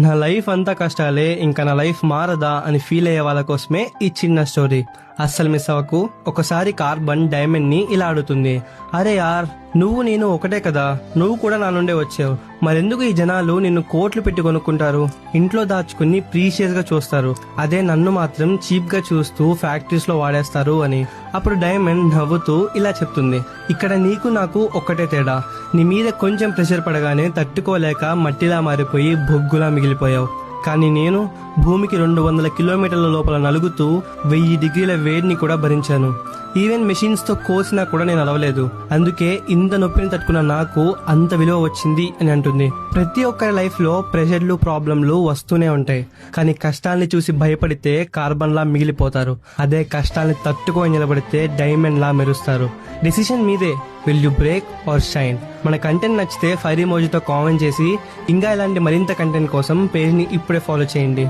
నా లైఫ్ అంతా కష్టాలే, ఇంకా నా లైఫ్ మారదా అని ఫీల్ అయ్యే వాళ్ళ కోసమే ఈ చిన్న స్టోరీ. అస్సలు మిస్ అవ్వకు. ఒకసారి కార్బన్ డైమండ్ ని ఇలా అడుగుతుంది, అరే యార్, నువ్వు నేను ఒకటే కదా, నువ్వు కూడా నా నుండే వచ్చావు, మరెందుకు ఈ జనాలు నిన్ను కోట్లు పెట్టి కొనుక్కుంటారు, ఇంట్లో దాచుకుని ప్రీషియస్ గా చూస్తారు, అదే నన్ను మాత్రం చీప్ గా చూస్తూ ఫ్యాక్టరీస్ లో వాడేస్తారు అని. అప్పుడు డైమండ్ నవ్వుతూ ఇలా చెప్తుంది, ఇక్కడ నీకు నాకు ఒక్కటే తేడా, నీ మీద కొంచెం ప్రెషర్ పడగానే తట్టుకోలేక మట్టిలా మారిపోయి బొగ్గులా మిగిలిపోయావు, కానీ నేను భూమికి 200 కిలోమీటర్ల లోపల నలుగుతూ 1000 డిగ్రీల వేడిని కూడా భరించాను. ఈవెన్ మెషిన్స్ తో కోసినా కూడా నేను అలవలేదు, అందుకే ఇంత నొప్పిని తట్టుకున్న నాకు అంత విలువ వచ్చింది అని అంటుంది. ప్రతి ఒక్కరి లైఫ్ లో ప్రెషర్లు, ప్రాబ్లంలు వస్తూనే ఉంటాయి, కానీ కష్టాల్ని చూసి భయపడితే కార్బన్ లా మిగిలిపోతారు, అదే కష్టాల్ని తట్టుకొని నిలబడితే డైమండ్ లా మెరుస్తారు. డిసిషన్ మీదే, will you break are shine. మన కంటెంట్ నచ్చితే ఫైర్ ఎమోజీతో కామెంట్ చేసి ఇంకా ఇలాంటి మరింత కంటెంట్ కోసం పేజ్ ని ఇప్పుడే ఫాలో చేయండి.